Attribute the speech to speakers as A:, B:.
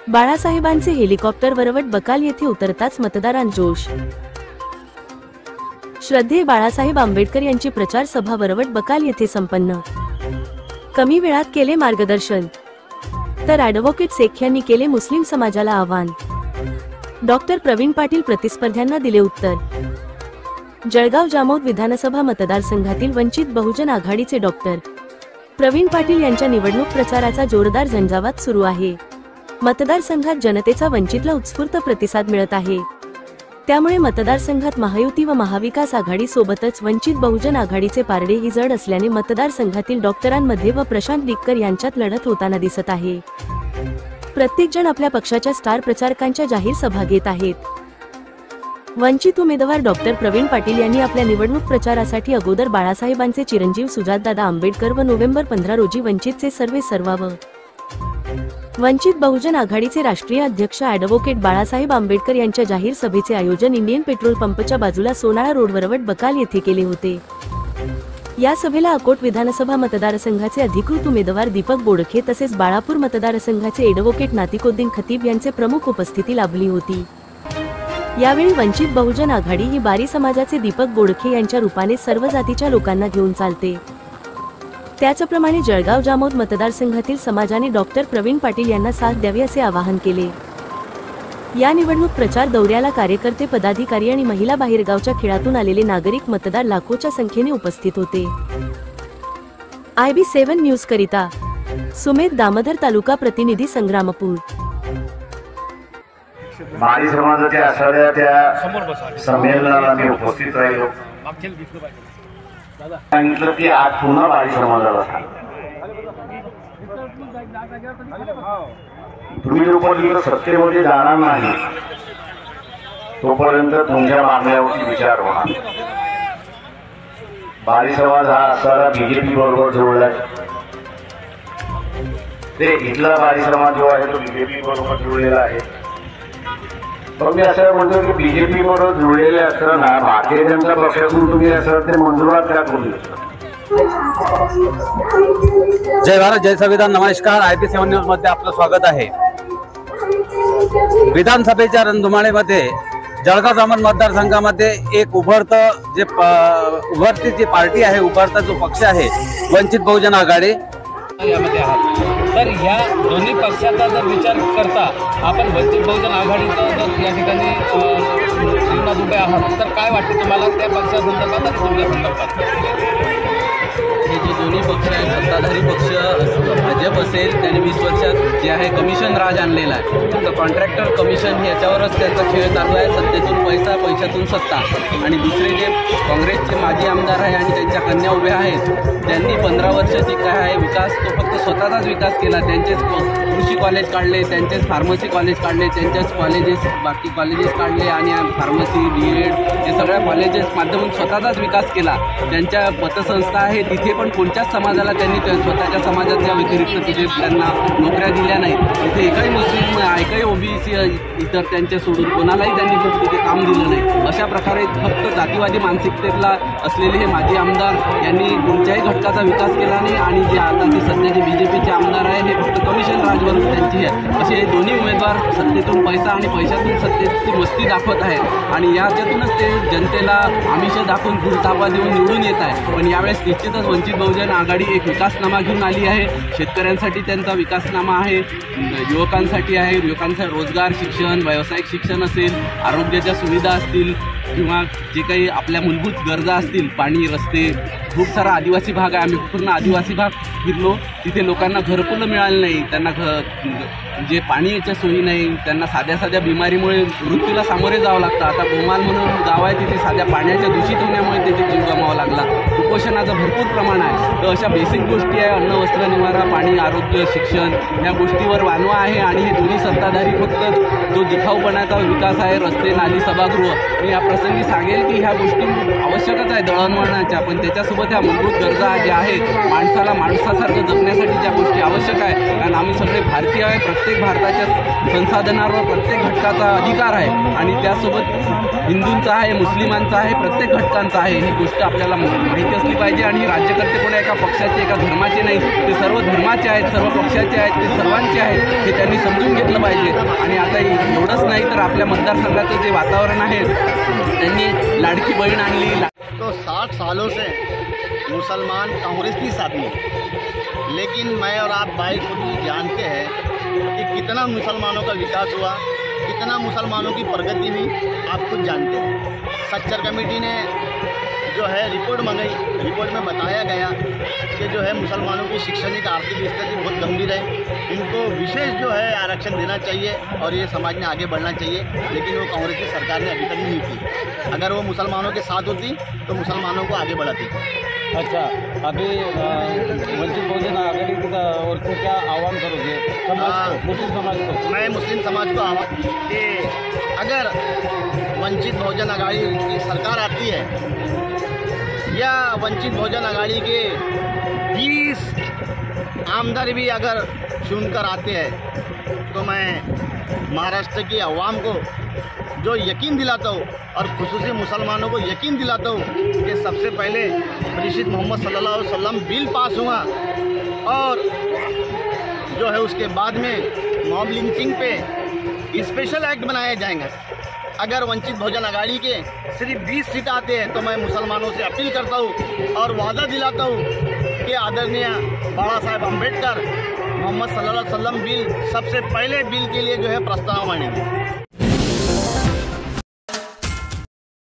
A: बाळासाहेबांचे helicopter Warwat बकाल येथे उतरताच मतदारांत जोश। श्रद्धेय बाळासाहेब आंबेडकर यांची प्रचार सभा वरवट बकाल येथे संपन्न। कमी वेळात केले मार्गदर्शन, तर ॲडव्होकेट शेख यांनी केले मुस्लिम समाजाला आवाहन। डॉक्टर प्रवीण पाटील प्रतिस्पर्ध्यांना दिले उत्तर। जळगाव जामोद विधानसभा मतदारसंघातील वंचित बहुजन आघाडीचे डॉक्टर प्रवीण पाटील यांच्या निवडणूक प्रचाराचा जोरदार झंझावात सुरू आहे। मतदारसंघात जनतेचा वंचितला उत्स्फूर्त प्रतिसाद मिळत आहे। त्यामुळे मतदारसंघात महायुती व महाविकास आघाडी सोबतच वंचित बहुजन आघाडीचे पारडेही जड असल्याने मतदारसंघातील डॉक्टरांमध्ये व प्रशांत डिक्कर यांच्यात लढत होताना दिसत आहे। प्रत्येक जण आपल्या पक्षाच्या स्टार प्रचारकांच्या जाहीर सभा घेत आहेत। वंचित उमेदवार डॉक्टर प्रवीण पाटील यांनी आपल्या निवडणूक प्रचारासाठी अगोदर बाळासाहेबांचे चिरंजीव सुजातदादा आंबेडकर व नोव्हेंबर 15 रोजी वंचितचे सर्वेसर्वा व वंचित बहुजन आघाडीचे राष्ट्रीय अध्यक्ष ॲडव्होकेट बाळासाहेब आंबेडकर यांच्या जाहीर सभेचे आयोजन इंडियन पेट्रोल पंपच्या बाजूला सोनाळा रोड वरवट बकाल येथे केले होते। या सभेला अकोट विधानसभा मतदारसंघाचे अधिकृत उमेदवार दीपक बोडखे तसेच बाळापूर मतदारसंघाचे ॲडव्होकेट नातिकुद्दीन खतीब यांचे प्रमुख उपस्थिती लाभली होती। यावेळी वंचित बहुजन आघाडी ही बारी समाजाचे दीपक बोडखे यांच्या रूपाने सर्व जातीच्या लोकांना घेऊन चालते। त्याचप्रमाणे जळगाव जामोद मतदारसंघातील समाजाने डॉक्टर प्रवीण पाटील यांना साथ द्यावी असे आवाहन केले। या निवडणूक प्रचार दौऱ्याला कार्यकर्ते, पदाधिकारी आणि महिला बाहेरगावच्या खेळातून आलेले नागरिक मतदार लाखोच्या संख्येने उपस्थित होते। IB7 न्यूज करिता सुमेध दामोदर, तालुका प्रतिनिधी संग्रामपूर।
B: माळी समाजाच्या आषाढ्या त्या संमेलनाला मी उपस्थित राहिलो। सांगितलं की आज पुन्हा माळी समाजाला तुम्ही जोपर्यंत सत्तेमध्ये जाणार नाही तोपर्यंत तुमच्या मागण्यावरती विचार होणार। माळी समाज हा सारा बीजेपी बरोबर जोडलाय। ते इथला माळी समाज जो आहे तो बीजेपी बरोबर जोडलेला आहे। पण मी असं म्हणतो की बीजेपी बरोबर जुळलेले असताना भारतीय जनता पक्षातून तुम्ही असं ते मंजुरात का करू?
C: जय भारत, जय संविधान। नमस्कार, IB7 न्यूज मध्ये आपलं स्वागत आहे। विधानसभेच्या रणधुमाळीमध्ये जळगाव जामोद मतदारसंघामध्ये एक उभरती जी पार्टी आहे, उभरता जो पक्ष आहे वंचित बहुजन आघाडी
D: यामध्ये आहात। तर या दोन्ही पक्षाचा जर विचार करता आपण वंचित बहुजन आघाडीचा जर या ठिकाणी जीवनात उभे आहात तर काय वाटते तुम्हाला त्या पक्षासंदर्भात आणि तुमच्या संदर्भात?
E: हे जे दोन्ही पक्ष आहेत, सत्ताधारी पक्ष भाजप असेल त्याने 20 वर्षात जे आहे कमिशन राज आणलेला आहे। तर कॉन्ट्रॅक्टर कमिशन याच्यावरच त्याचा खेळ चालू आहे। सत्तेतून पैसा, पैशातून सत्ता। आणि दुसरे जे काँग्रेसचे माजी आमदार आहे आणि त्यांच्या कन्या उभ्या आहेत, त्यांनी 15 वर्षाची काय आहे विकास, तो फक्त स्वतःचाच विकास केला। त्यांचेच कृषी कॉलेज काढले, त्यांचेच फार्मसी कॉलेज काढले, त्यांचेच कॉलेजेस, बाकी कॉलेजेस काढले आणि फार्मसी, BEd हे सगळ्या कॉलेजेस माध्यमातून स्वतःचाच विकास केला। त्यांच्या पतसंस्था आहे, तिथे पण कोणत्याच समाजाला त्यांनी स्वतःच्या समाजाच्या व्यतिरिक्त तिथे त्यांना नोकऱ्या दिल्या नाहीत। तिथे एकही मुस्लिम, एकही OBC इतर त्यांच्या सोडून कोणालाही त्यांनी तिथे काम दिलं नाही। अशा प्रकारे फक्त जातीवादी मानसिकतेला असलेले हे माजी आमदार यांनी कोणत्याही घटकाचा विकास केला नाही। आणि जे आता ते सध्याचे BJPचे आमदार आहे हे फक्त कमिशन राजवर त्यांची आहे। असे हे दोन्ही उमेदवार सत्तेतून पैसा आणि पैशातून सत्तेची मस्ती दाखवत आहेत आणि याच्यातूनच ते जनतेला आमिष दाखवून भूलतापा देऊन निवडून येत आहे। पण यावेळेस निश्चितच वंचित बहुजन आघाडी एक विकासनामा घेऊन आली आहे। शेतकऱ्यांसाठी त्यांचा विकासनामा आहे, युवकांसाठी आहे, युवकांचा रोजगार, शिक्षण, व्यावसायिक शिक्षण असेल, आरोग्याच्या सुविधा असतील किंवा जे काही आपल्या मूलभूत गरजा असतील, पाणी, रस्ते, खूप सारा आदिवासी भाग आहे। आम्ही पूर्ण आदिवासी भाग फिरलो, तिथे लोकांना घरकुलं मिळालं नाही, त्यांना जे पाण्याच्या सोयी नाही, त्यांना साध्या बिमारीमुळे मृत्यूला सामोरे जावं लागतं। आता गोमाल म्हणून गाव आहे, तिथे साध्या पाण्याच्या दूषित होण्यामुळे तिथे जीव गमावा लागला। कुपोषणाचं भरपूर प्रमाण आहे। तर अशा बेसिक गोष्टी आहे, अन्न, वस्त्र, निवारा, पाणी, आरोग्य, शिक्षण या गोष्टीवर वानवा आहे। आणि हे दोन्ही सत्ताधारी फक्त जो दिखाऊपणाचा विकास आहे, रस्ते, नाली, सभागृह, मी या प्रसंगी सांगेल की ह्या गोष्टी आवश्यकच आहे दळणवळणाच्या, पण त्याच्यासोबत ह्या मूलभूत गरजा ज्या आहेत माणसाला माणसासारखं जगण्यासाठी ज्या गोष्टी आवश्यक आहे, कारण आम्ही सगळे भारतीय आहे, प्रत्येक भारताच्या संसाधनांवर प्रत्येक घटकाचा अधिकार आहे आणि त्यासोबत हिंदूंचा आहे, मुस्लिमांचा आहे, प्रत्येक घटकांचा आहे. ही गोष्ट आपल्याला माहिती असली पाहिजे आणि राज्यकर्ते कोणा एका पक्षाचे एका धर्माचे नाही, ते सर्व धर्माचे आहेत, सर्व पक्षाचे आहेत, ते सर्वांचे आहेत हे त्यांनी समजून घेतलं पाहिजे. आणि आता एवढंच नाही तर आपल्या मतदारसंघाचं जे वातावरण आहे त्यांनी लाडकी बहीण आणली.
F: तो 60 सालों से मुसलमान कांग्रेस की साथ में, लेकिन मैं और आप भाई खुद ही जानते हैं कि कितना मुसलमानों का विकास हुआ, कितना मुसलमानों की प्रगति हुई, आप खुद जानते हैं. सच्चर कमेटी ने जो है रिपोर्ट मंगाई, रिपोर्ट में बताया गया कि जो है मुसलमानों की शैक्षणिक आर्थिक स्थिति बहुत गंभीर है, इनको विशेष जो है आरक्षण देना चाहिए और ये समाज में आगे बढ़ना चाहिए, लेकिन वो कांग्रेस की सरकार ने अभी तक नहीं की. अगर वो मुसलमानों के साथ होती तो मुसलमानों को आगे बढ़ाती.
C: अच्छा, अभी वंचित बहुजन आघाड़ी की ओर से क्या आह्वान करोगे मुस्लिम समाज को?
F: मैं मुस्लिम समाज को आह्वान कि अगर वंचित बहुजन आघाड़ी की सरकार आती है या वंचित बहुजन आघाड़ी के 20 आमदार भी अगर चुनकर आते हैं तो मैं महाराष्ट्र की आवाम को जो यकीन दिलाता हूँ और खुसूसी मुसलमानों को यकीन दिलाता हूँ कि सबसे पहले प्रेषित मोहम्मद सल्लल्लाहु अलैहि वसल्लम बिल पास हुआ और जो है उसके बाद में मॉब लिंचिंग पे स्पेशल एक्ट बनाया जाएगा. अगर वंचित बहुजन आघाड़ी के सिर्फ 20 सीट आते हैं तो मैं मुसलमानों से अपील करता हूँ और वादा दिलाता हूँ कि आदरणीय बाबा साहेब अम्बेडकर मोहम्मद सल्लल्लाहु अलैहि वसल्लम बिल सबसे पहले बिल के लिए जो है प्रस्ताव मानेंगे.